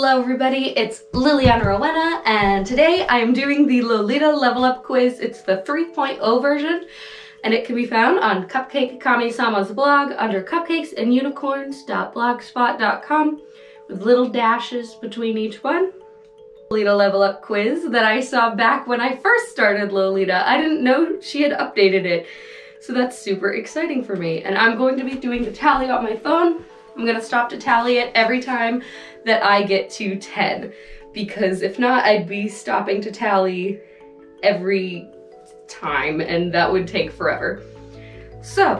Hello everybody, it's Liliana Rowena, and today I am doing the Lolita Level Up Quiz. It's the 3.0 version, and it can be found on Cupcake Kami-sama's blog under cupcakesandunicorns.blogspot.com with little dashes between each one. Lolita Level Up Quiz that I saw back when I first started Lolita. I didn't know she had updated it, so that's super exciting for me. And I'm going to be doing the tally on my phone. I'm gonna stop to tally it every time that I get to 10, because if not, I'd be stopping to tally every time and that would take forever. So,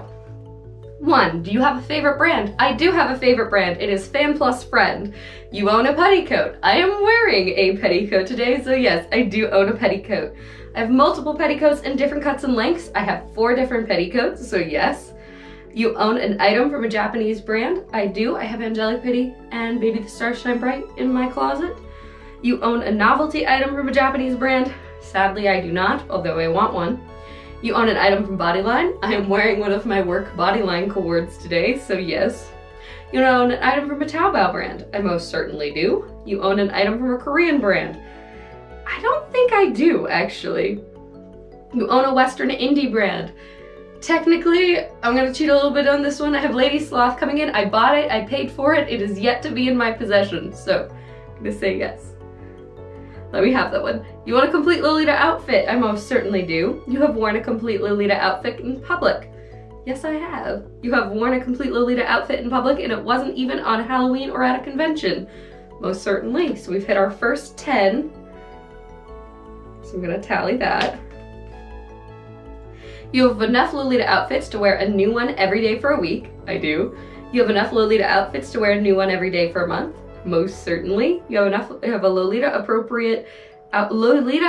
1, do you have a favorite brand? I do have a favorite brand. It is Fan Plus Friend. You own a petticoat. I am wearing a petticoat today, so yes, I do own a petticoat. I have multiple petticoats in different cuts and lengths. I have 4 different petticoats, so yes. You own an item from a Japanese brand? I do. I have Angelic Pity and Baby the Stars Shine Bright in my closet. You own a novelty item from a Japanese brand? Sadly, I do not, although I want one. You own an item from Bodyline? I am wearing one of my work Bodyline cords today, so yes. You own an item from a Taobao brand? I most certainly do. You own an item from a Korean brand? I don't think I do, actually. You own a Western indie brand? Technically, I'm gonna cheat a little bit on this one. I have Lady Sloth coming in. I bought it, I paid for it. It is yet to be in my possession, so I'm gonna say yes. Let me have that one. You want a complete Lolita outfit? I most certainly do. You have worn a complete Lolita outfit in public? Yes, I have. You have worn a complete Lolita outfit in public and it wasn't even on Halloween or at a convention? Most certainly. So we've hit our first 10. So I'm gonna tally that. You have enough Lolita outfits to wear a new one every day for a week? I do. You have enough Lolita outfits to wear a new one every day for a month? Most certainly. You have a Lolita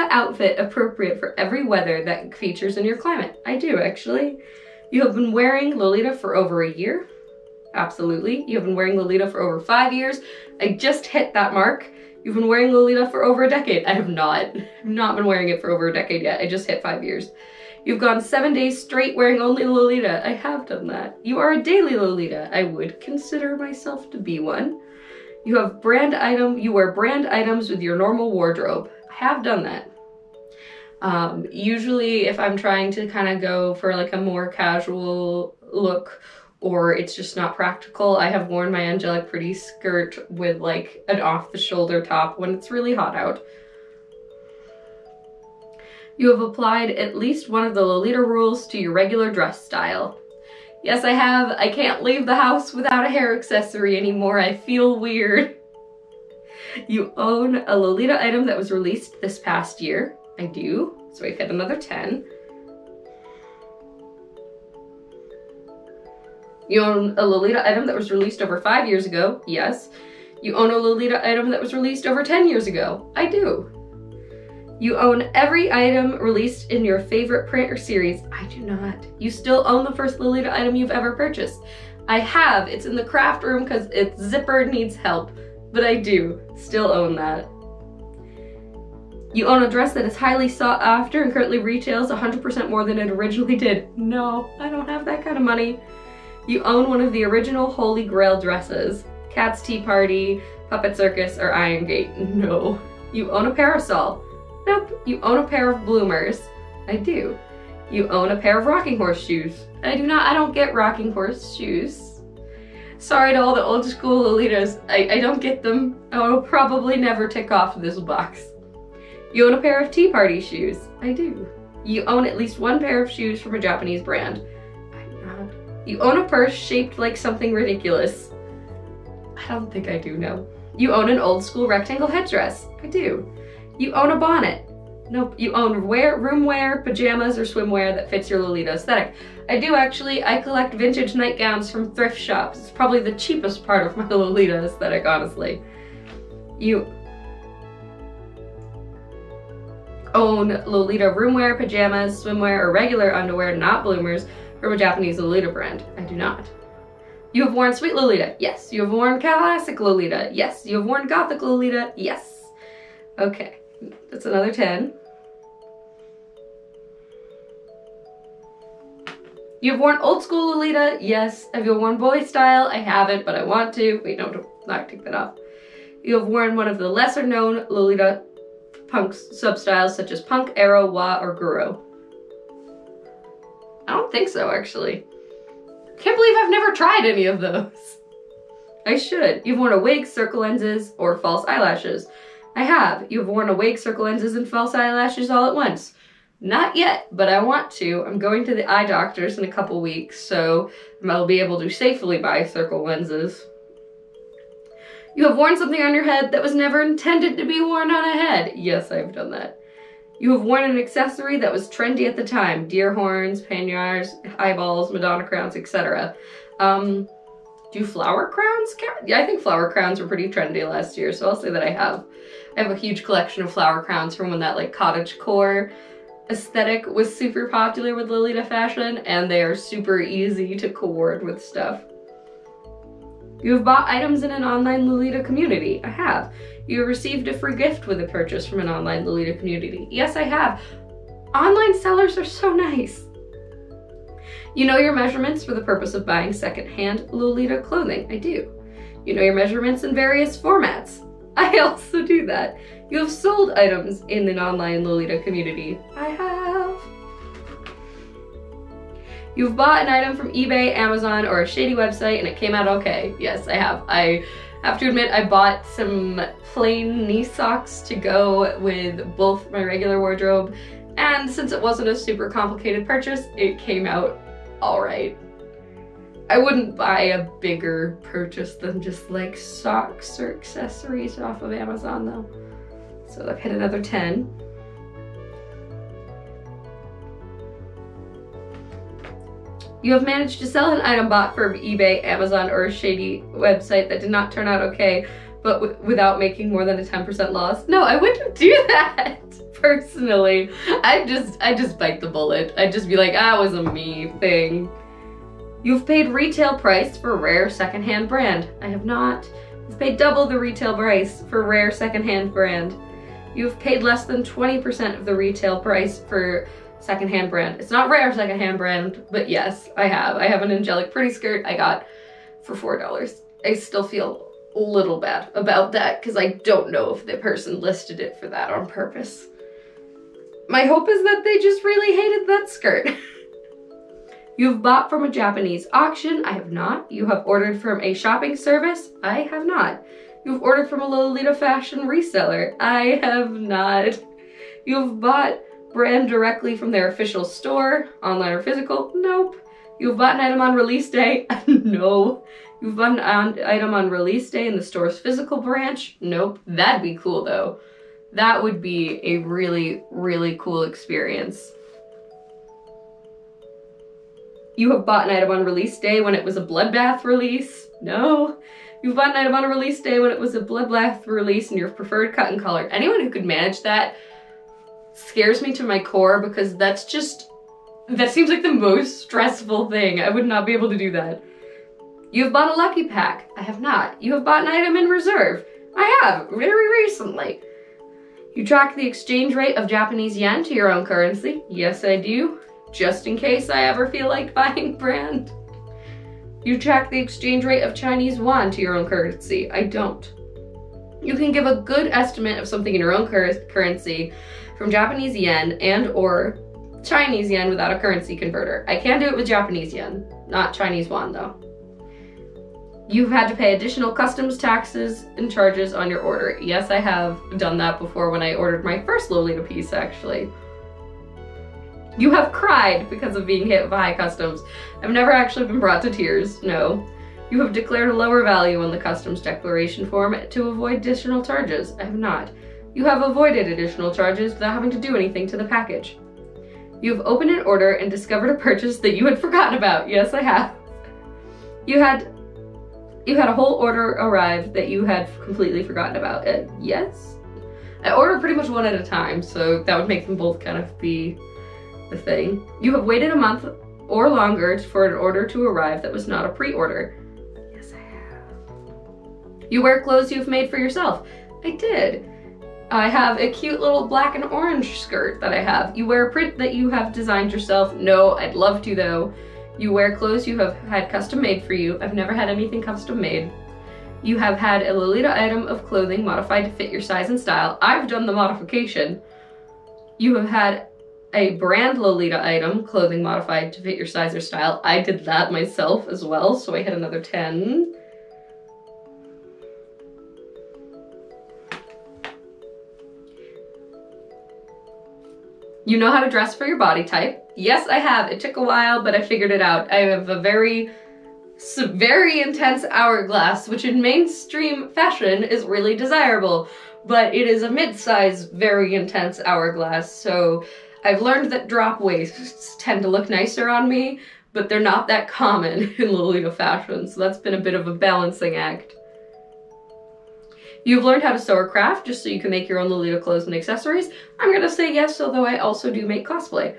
outfit appropriate for every weather that features in your climate? I do, actually. You have been wearing Lolita for over a year? Absolutely. You have been wearing Lolita for over 5 years? I just hit that mark. You've been wearing Lolita for over a decade? I have not. I've not been wearing it for over a decade yet. I just hit 5 years. You've gone 7 days straight wearing only Lolita. I have done that. You are a daily Lolita. I would consider myself to be one. You wear brand items with your normal wardrobe. I have done that. Usually if I'm trying to kind of go for like a more casual look or it's just not practical, I have worn my Angelic Pretty skirt with like an off-the-shoulder top when it's really hot out. You have applied at least one of the Lolita rules to your regular dress style. Yes, I have. I can't leave the house without a hair accessory anymore. I feel weird. You own a Lolita item that was released this past year. I do. So we've hit another 10. You own a Lolita item that was released over 5 years ago. Yes. You own a Lolita item that was released over 10 years ago. I do. You own every item released in your favorite print or series. I do not. You still own the first Lolita item you've ever purchased. I have. It's in the craft room because its zipper needs help, but I do still own that. You own a dress that is highly sought after and currently retails 100% more than it originally did. No, I don't have that kind of money. You own one of the original Holy Grail dresses. Cat's Tea Party, Puppet Circus, or Iron Gate. No. You own a parasol. Nope. You own a pair of bloomers. I do. You own a pair of rocking horse shoes. I do not. I don't get rocking horse shoes. Sorry to all the old school Lolitas. I don't get them. I will probably never tick off this box. You own a pair of Tea Party shoes. I do. You own at least one pair of shoes from a Japanese brand. I do not. You own a purse shaped like something ridiculous. I don't think I do, no. You own an old school rectangle headdress. I do. You own a bonnet. Nope. You own room wear, pajamas, or swimwear that fits your Lolita aesthetic. I do actually. I collect vintage nightgowns from thrift shops. It's probably the cheapest part of my Lolita aesthetic, honestly. You own Lolita roomwear, pajamas, swimwear, or regular underwear, not bloomers, from a Japanese Lolita brand. I do not. You have worn Sweet Lolita. Yes. You have worn Classic Lolita. Yes. You have worn Gothic Lolita. Yes. Okay. That's another 10. You've worn old school Lolita? Yes. Have you worn boy style? I haven't, but I want to. Wait, no, don't take that off. You have worn one of the lesser known Lolita punk substyles such as punk, arrow, wah, or guru. I don't think so, actually. Can't believe I've never tried any of those. I should. You've worn a wig, circle lenses, or false eyelashes. I have. You've worn a wig, circle lenses, and false eyelashes all at once. Not yet, but I want to. I'm going to the eye doctors in a couple weeks, so I'll be able to safely buy circle lenses. You have worn something on your head that was never intended to be worn on a head. Yes, I've done that. You have worn an accessory that was trendy at the time. Deer horns, panniers, eyeballs, Madonna crowns, etc. Do flower crowns count? Yeah, I think flower crowns were pretty trendy last year, so I'll say that I have. I have a huge collection of flower crowns from when that like cottagecore aesthetic was super popular with Lolita fashion, and they are super easy to coordinate with stuff. You have bought items in an online Lolita community. I have. You have received a free gift with a purchase from an online Lolita community. Yes, I have. Online sellers are so nice. You know your measurements for the purpose of buying secondhand Lolita clothing. I do. You know your measurements in various formats. I also do that. You have sold items in an online Lolita community. I have. You've bought an item from eBay, Amazon, or a shady website and it came out okay. Yes, I have. I have to admit I bought some plain knee socks to go with both my regular wardrobe, and since it wasn't a super complicated purchase, it came out alright. I wouldn't buy a bigger purchase than just like socks or accessories off of Amazon though. So I've hit another 10. You have managed to sell an item bought from eBay, Amazon, or a shady website that did not turn out okay, but without making more than a 10% loss. No, I wouldn't do that, personally. I just bite the bullet. I'd just be like, ah, it was a me thing. You've paid retail price for rare secondhand brand. I have not. You've paid double the retail price for rare secondhand brand. You've paid less than 20% of the retail price for secondhand brand. It's not rare secondhand brand, but yes, I have. I have an angelic pretty skirt I got for $4. I still feel a little bad about that because I don't know if the person listed it for that on purpose. My hope is that they just really hated that skirt. You've bought from a Japanese auction. I have not. You have ordered from a shopping service. I have not. You've ordered from a Lolita fashion reseller. I have not. You've bought brand directly from their official store, online or physical. Nope. You've bought an item on release day. No. You've bought an item on release day in the store's physical branch. Nope. That'd be cool though. That would be a really, really cool experience. You have bought an item on release day when it was a bloodbath release. No. You've bought an item on a release day when it was a bloodbath release in your preferred cut and color. Anyone who could manage that scares me to my core because that seems like the most stressful thing. I would not be able to do that. You have bought a lucky pack. I have not. You have bought an item in reserve. I have, very recently. You track the exchange rate of Japanese yen to your own currency. Yes, I do. Just in case I ever feel like buying brand. You track the exchange rate of Chinese yuan to your own currency. I don't. You can give a good estimate of something in your own currency from Japanese yen and or Chinese yen without a currency converter. I can do it with Japanese yen, not Chinese yuan though. You've had to pay additional customs taxes and charges on your order. Yes, I have done that before when I ordered my first Lolita piece actually. You have cried because of being hit by customs. I've never actually been brought to tears, no. You have declared a lower value on the customs declaration form to avoid additional charges. I have not. You have avoided additional charges without having to do anything to the package. You have opened an order and discovered a purchase that you had forgotten about. Yes, I have. You had a whole order arrive that you had completely forgotten about. Yes. I order pretty much one at a time, so that would make them both kind of be the thing. You have waited a month or longer for an order to arrive that was not a pre-order. Yes, I have. You wear clothes you've made for yourself. I did. I have a cute little black and orange skirt that I have. You wear a print that you have designed yourself. No, I'd love to though. You wear clothes you have had custom made for you. I've never had anything custom made. You have had a Lolita item of clothing modified to fit your size and style. I've done the modification. You have had a brand Lolita item, clothing modified to fit your size or style. I did that myself as well, so I had another 10. You know how to dress for your body type. Yes, I have. It took a while, but I figured it out. I have a very intense hourglass, which in mainstream fashion is really desirable, but it is a mid-size, very intense hourglass, so I've learned that drop waists tend to look nicer on me, but they're not that common in Lolita fashion, so that's been a bit of a balancing act. You've learned how to sew or craft just so you can make your own Lolita clothes and accessories. I'm gonna say yes, although I also do make cosplay.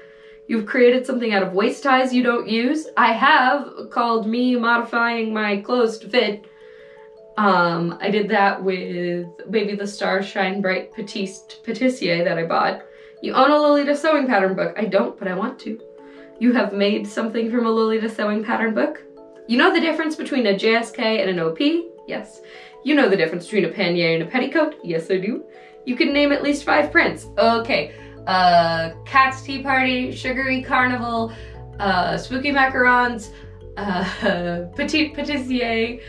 You've created something out of waist ties you don't use. I have, called me modifying my clothes to fit. I did that with Baby the Star Shine Bright Patissier that I bought. You own a Lolita sewing pattern book. I don't, but I want to. You have made something from a Lolita sewing pattern book. You know the difference between a JSK and an OP? Yes. You know the difference between a pannier and a petticoat? Yes, I do. You can name at least 5 prints. Okay. Cat's Tea Party, Sugary Carnival, Spooky Macarons, Petite Patissier,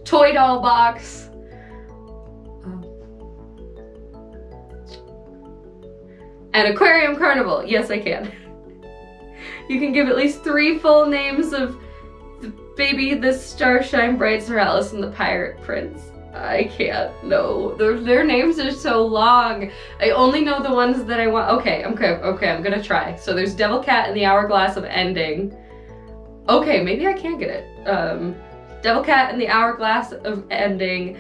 Toy Doll Box, and Aquarium Carnival. Yes, I can. You can give at least 3 full names of Baby the Starshine Brights or Alice and the Pirate Prince. I can't, no. Their names are so long. I only know the ones that I want. Okay, I'm gonna try. So there's Devil Cat in the Hourglass of Ending. Okay, maybe I can get it. Devil Cat in the Hourglass of Ending,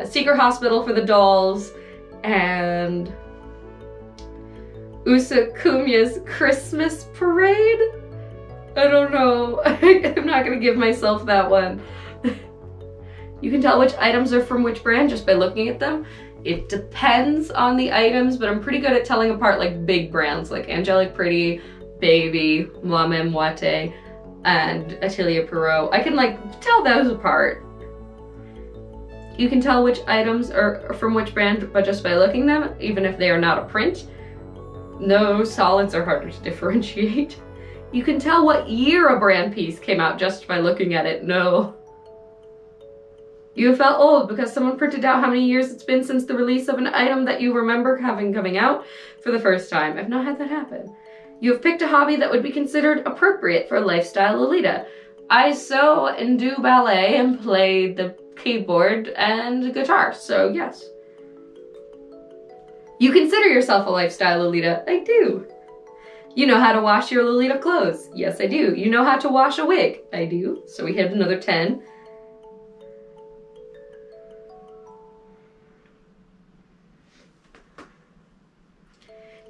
Secret Hospital for the Dolls, and Usakumiya's Christmas Parade? I don't know. I'm not gonna give myself that one. You can tell which items are from which brand just by looking at them. It depends on the items, but I'm pretty good at telling apart like big brands like Angelic Pretty, Baby, Moi Même Moitié, and Atelier Perot. I can like tell those apart. You can tell which items are from which brand but just by looking at them, even if they are not a print. No, solids are harder to differentiate. You can tell what year a brand piece came out just by looking at it. No. You have felt old because someone printed out how many years it's been since the release of an item that you remember coming out for the first time. I've not had that happen. You have picked a hobby that would be considered appropriate for lifestyle Lolita. I sew and do ballet and play the keyboard and guitar, so yes. You consider yourself a lifestyle Lolita. I do. You know how to wash your Lolita clothes. Yes, I do. You know how to wash a wig. I do. So we hit another 10.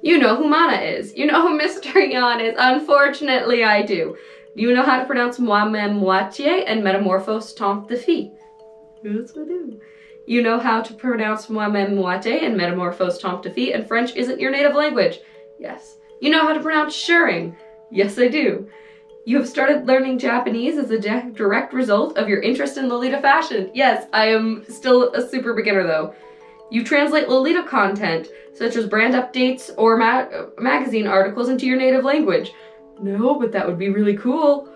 You know who Mana is. You know who Mr. Yan is. Unfortunately, I do. You know how to pronounce Moi Même Moitié and Métamorphose Tant de Fille. Yes, I do. You know how to pronounce Moi Même Moitié and Métamorphose Tant de Fille, and French isn't your native language. Yes. You know how to pronounce shirring. Yes, I do. You have started learning Japanese as a direct result of your interest in Lolita fashion. Yes, I am still a super beginner though. You translate Lolita content, such as brand updates or magazine articles into your native language. No, but that would be really cool.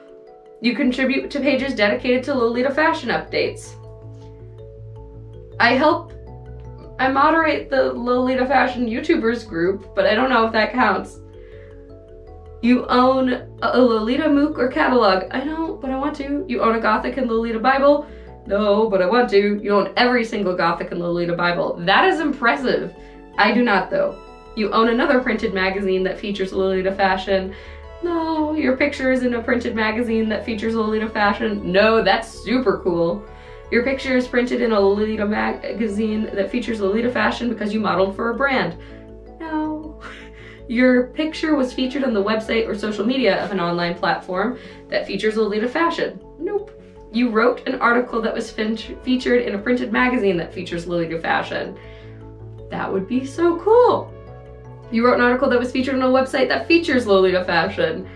You contribute to pages dedicated to Lolita fashion updates. I moderate the Lolita fashion YouTubers group, but I don't know if that counts. You own a Lolita MOOC or catalog. I don't, but I want to. You own a Gothic and Lolita Bible. No, but I want to. You own every single Gothic and Lolita Bible. That is impressive. I do not though. You own another printed magazine that features Lolita fashion. No, your picture is in a printed magazine that features Lolita fashion. No, that's super cool. Your picture is printed in a Lolita magazine that features Lolita fashion because you modeled for a brand. No. Your picture was featured on the website or social media of an online platform that features Lolita fashion. Nope. You wrote an article that was featured in a printed magazine that features Lolita fashion. That would be so cool. You wrote an article that was featured on a website that features Lolita fashion.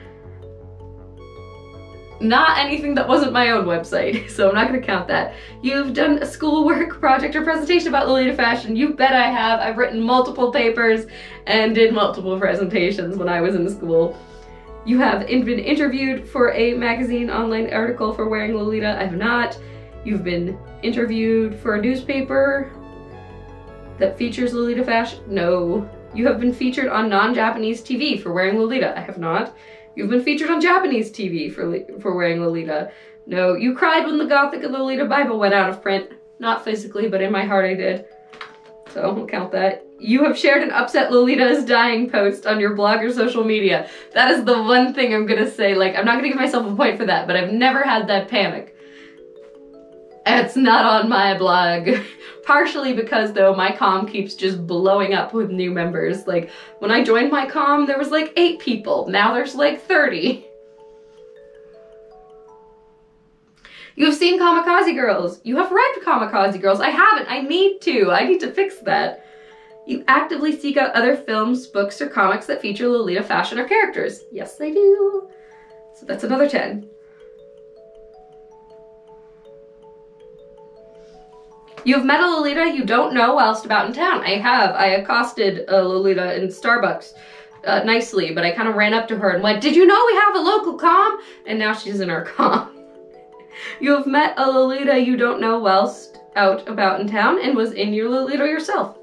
Not anything that wasn't my own website, so I'm not gonna count that. You've done a schoolwork project or presentation about Lolita fashion. You bet I have. I've written multiple papers and did multiple presentations when I was in school. You have been interviewed for a magazine online article for wearing Lolita. I have not. You've been interviewed for a newspaper that features Lolita fashion. No. You have been featured on non-Japanese TV for wearing Lolita. I have not. You've been featured on Japanese TV for wearing Lolita. No. You cried when the Gothic and Lolita Bible went out of print. Not physically, but in my heart I did. So I'll count that. You have shared an upset Lolita is dying post on your blog or social media. That is the one thing I'm gonna say. Like, I'm not gonna give myself a point for that, but I've never had that panic. It's not on my blog. Partially because, though, my comm keeps just blowing up with new members. Like, when I joined my comm, there was like 8 people. Now there's like 30. You have seen Kamikaze Girls. You have read Kamikaze Girls. I haven't. I need to. I need to fix that. You actively seek out other films, books, or comics that feature Lolita fashion or characters. Yes, I do. So that's another 10. You have met a Lolita you don't know whilst about in town. I have. I accosted a Lolita in Starbucks nicely, but I kind of ran up to her and went, "Did you know we have a local comm?" And now she's in our comm. You have met a Lolita you don't know whilst out about in town and was in your Lolita yourself.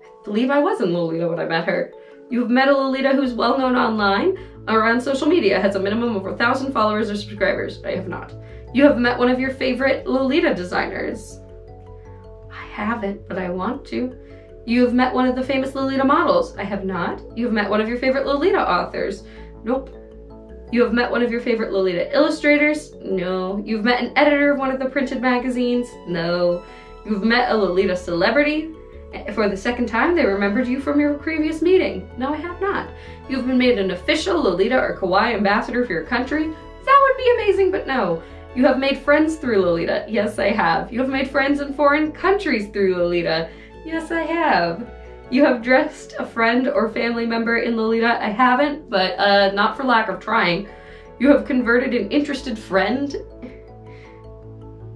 I believe I was in Lolita when I met her. You have met a Lolita who's well known online or on social media, has a minimum of 1,000 followers or subscribers. I have not. You have met one of your favorite Lolita designers. I haven't, but I want to. You have met one of the famous Lolita models. I have not. You have met one of your favorite Lolita authors. Nope. You have met one of your favorite Lolita illustrators. No. You've met an editor of one of the printed magazines. No. You've met a Lolita celebrity. For the second time, they remembered you from your previous meeting. No, I have not. You've been made an official Lolita or Kawaii ambassador for your country. That would be amazing, but no. You have made friends through Lolita. Yes, I have. You have made friends in foreign countries through Lolita. Yes, I have. You have dressed a friend or family member in Lolita. I haven't, but not for lack of trying. You have converted an interested friend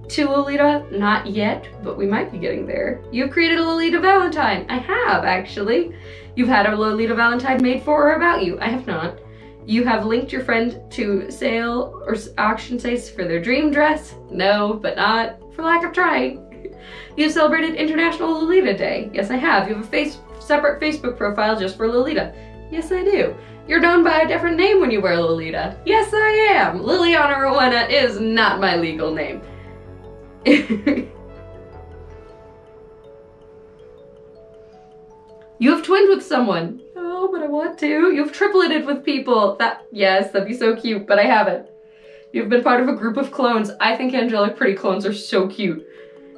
to Lolita. Not yet, but we might be getting there. You've created a Lolita Valentine. I have, actually. You've had a Lolita Valentine made for or about you. I have not. You have linked your friend to sale or auction sites for their dream dress. No, but not for lack of trying. You have celebrated International Lolita Day. Yes, I have. You have a separate Facebook profile just for Lolita. Yes, I do. You're known by a different name when you wear Lolita. Yes, I am. Liliana Rowena is not my legal name. You have twinned with someone. Oh, but I want to. You've tripleted with people. Yes, that'd be so cute, but I haven't. You've been part of a group of clones. I think angelic pretty clones are so cute.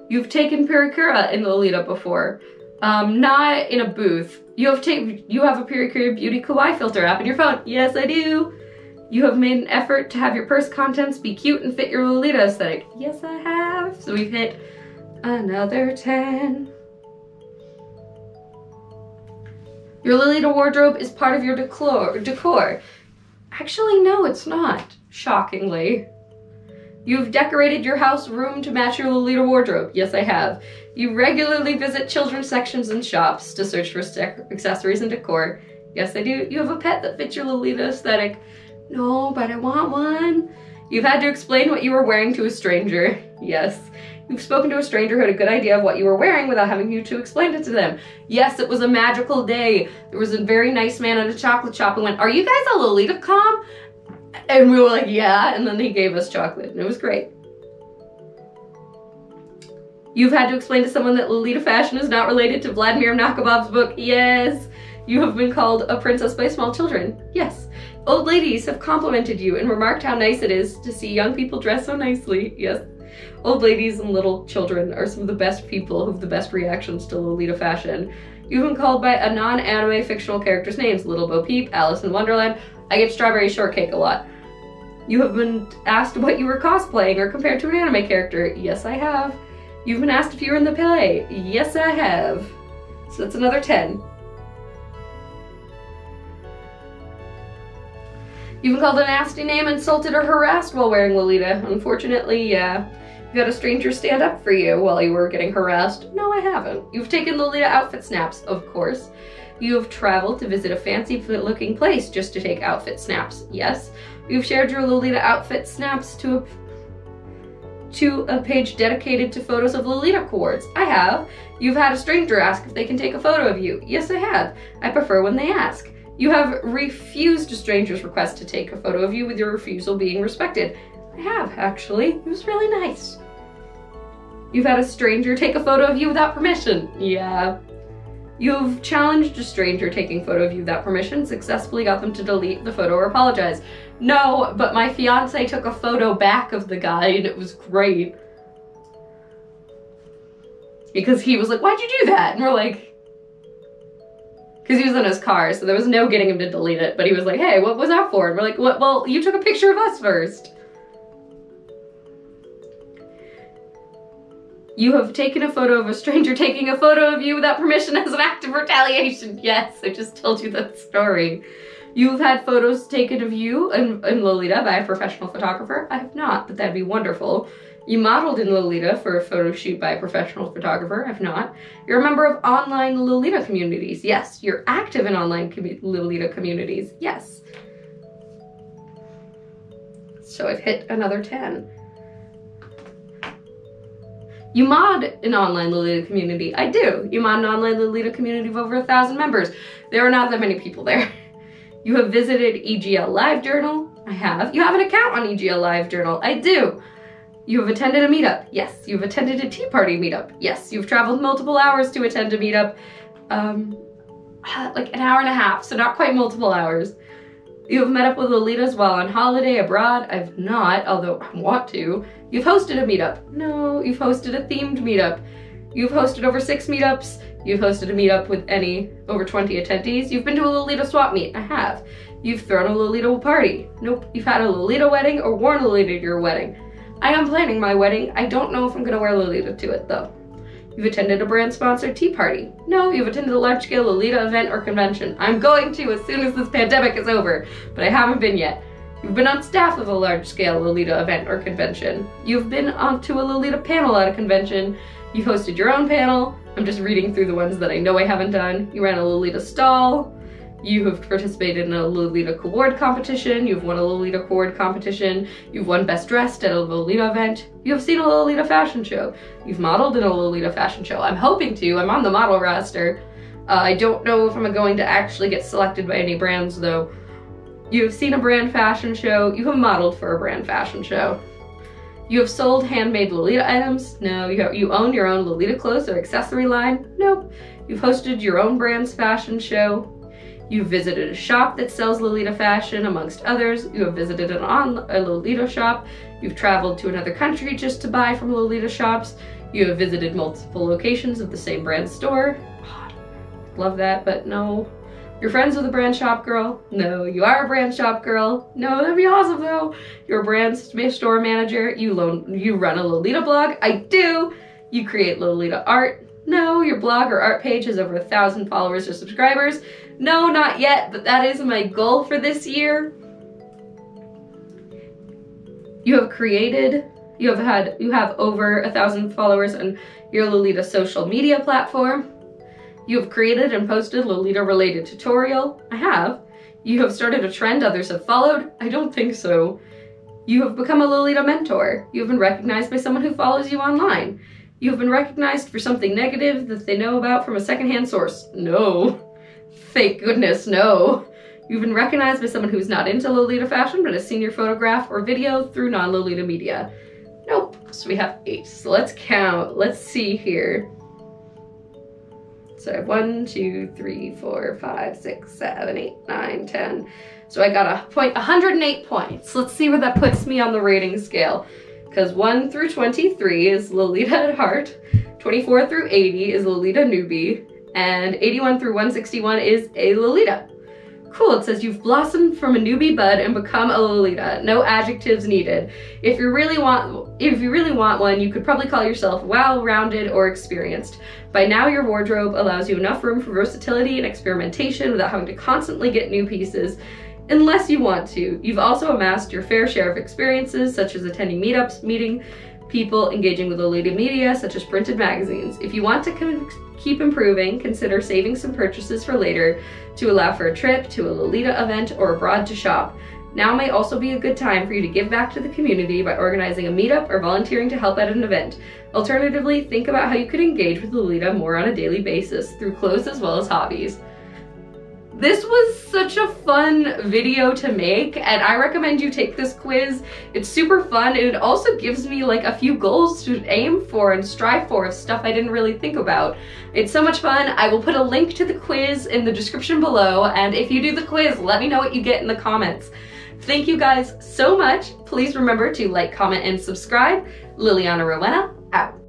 You've taken Pericura in Lolita before. Not in a booth. You have a Pericura Beauty Kawaii filter app in your phone. Yes, I do. You have made an effort to have your purse contents be cute and fit your Lolita aesthetic. Yes, I have. So we've hit another 10. Your Lolita wardrobe is part of your decor. Actually, no, it's not, shockingly. You've decorated your house room to match your Lolita wardrobe. Yes, I have. You regularly visit children's sections and shops to search for accessories and decor. Yes, I do. You have a pet that fits your Lolita aesthetic. No, but I want one. You've had to explain what you were wearing to a stranger. Yes. You've spoken to a stranger who had a good idea of what you were wearing without having you to explain it to them. Yes, it was a magical day. There was a very nice man at a chocolate shop who went, "Are you guys a Lolita comm?" And we were like, "Yeah," and then he gave us chocolate, and it was great. You've had to explain to someone that Lolita fashion is not related to Vladimir Nabokov's book. Yes. You have been called a princess by small children. Yes. Old ladies have complimented you and remarked how nice it is to see young people dress so nicely. Yes. Old ladies and little children are some of the best people who have the best reactions to Lolita fashion. You've been called by a non-anime fictional character's names. Little Bo Peep, Alice in Wonderland. I get Strawberry Shortcake a lot. You have been asked what you were cosplaying or compared to an anime character. Yes, I have. You've been asked if you were in the play. Yes, I have. So that's another 10. You've been called a nasty name, insulted, or harassed while wearing Lolita. Unfortunately, yeah. You've had a stranger stand up for you while you were getting harassed. No, I haven't. You've taken Lolita outfit snaps, of course. You have traveled to visit a fancy-looking place just to take outfit snaps. Yes. You've shared your Lolita outfit snaps to a page dedicated to photos of Lolita cords. I have. You've had a stranger ask if they can take a photo of you. Yes, I have. I prefer when they ask. You have refused a stranger's request to take a photo of you, with your refusal being respected. I have, actually. It was really nice. You've had a stranger take a photo of you without permission. Yeah. You've challenged a stranger taking a photo of you without permission, successfully got them to delete the photo or apologize. No, but my fiance took a photo back of the guy and it was great. Because he was like, why'd you do that? And we're like, because he was in his car, so there was no getting him to delete it, but he was like, hey, what was that for? And we're like, what? Well, you took a picture of us first. You have taken a photo of a stranger taking a photo of you without permission as an act of retaliation. Yes, I just told you that story. You've had photos taken of you in Lolita by a professional photographer. I have not, but that'd be wonderful. You modeled in Lolita for a photo shoot by a professional photographer. I have not. You're a member of online Lolita communities. Yes. You're active in online Lolita communities. Yes. So I've hit another 10. You mod an online Lolita community. I do. You mod an online Lolita community of over 1,000 members. There are not that many people there. You have visited EGL Live Journal. I have. You have an account on EGL Live Journal. I do. You have attended a meetup. Yes. You've attended a tea party meetup. Yes. You've traveled multiple hours to attend a meetup. Like an hour and a half, so not quite multiple hours. You have met up with Lolitas while on holiday abroad. I've not, although I want to. You've hosted a meetup. No, you've hosted a themed meetup. You've hosted over 6 meetups. You've hosted a meetup with over 20 attendees. You've been to a Lolita swap meet. I have. You've thrown a Lolita party. Nope. You've had a Lolita wedding or worn Lolita to your wedding. I am planning my wedding. I don't know if I'm gonna wear Lolita to it though. You've attended a brand-sponsored tea party. No, you've attended a large-scale Lolita event or convention. I'm going to as soon as this pandemic is over, but I haven't been yet. You've been on staff of a large-scale Lolita event or convention. You've been onto a Lolita panel at a convention. You've hosted your own panel. I'm just reading through the ones that I know I haven't done. You ran a Lolita stall. You have participated in a Lolita award competition. You've won a Lolita award competition. You've won Best Dressed at a Lolita event. You have seen a Lolita fashion show. You've modeled in a Lolita fashion show. I'm hoping to. I'm on the model roster. I don't know if I'm going to actually get selected by any brands though. You have seen a brand fashion show. You have modeled for a brand fashion show. You have sold handmade Lolita items. No. You own your own Lolita clothes or accessory line. Nope. You've hosted your own brand's fashion show. You've visited a shop that sells Lolita fashion, amongst others. You have visited a Lolita shop. You've traveled to another country just to buy from Lolita shops. You have visited multiple locations of the same brand store. God, love that, but no. You're friends with a brand shop girl? No. You are a brand shop girl? No, that'd be awesome though. You're a brand store manager. You run a Lolita blog? I do. You create Lolita art? No. Your blog or art page has over 1,000 followers or subscribers? No, not yet, but that is my goal for this year. You have over 1,000 followers on your Lolita social media platform. You have created and posted Lolita-related tutorial. I have. You have started a trend others have followed. I don't think so. You have become a Lolita mentor. You have been recognized by someone who follows you online. You have been recognized for something negative that they know about from a secondhand source. No. Thank goodness, no. You've been recognized by someone who's not into Lolita fashion but has seen your photograph or video through non-Lolita media. Nope. So we have 8. So let's count. Let's see here. So I have 1, 2, 3, 4, 5, 6, 7, 8, 9, 10. So I got 108 points. Let's see where that puts me on the rating scale. Because 1 through 23 is Lolita at heart, 24 through 80 is Lolita newbie, and 81 through 161 is a Lolita. Cool, it says you've blossomed from a newbie bud and become a Lolita. No adjectives needed. If you really want one, you could probably call yourself well-rounded or experienced. By now your wardrobe allows you enough room for versatility and experimentation without having to constantly get new pieces. unless you want to. You've also amassed your fair share of experiences, such as attending meetups, meeting people, engaging with Lolita media, such as printed magazines. If you want to keep improving, consider saving some purchases for later to allow for a trip to a Lolita event or abroad to shop. Now may also be a good time for you to give back to the community by organizing a meetup or volunteering to help at an event. Alternatively, think about how you could engage with Lolita more on a daily basis through clothes as well as hobbies. This was such a fun video to make, and I recommend you take this quiz. It's super fun, and it also gives me like a few goals to aim for and strive for of stuff I didn't really think about. It's so much fun. I will put a link to the quiz in the description below, and if you do the quiz, let me know what you get in the comments. Thank you guys so much. Please remember to like, comment, and subscribe. Liliana Rowena, out.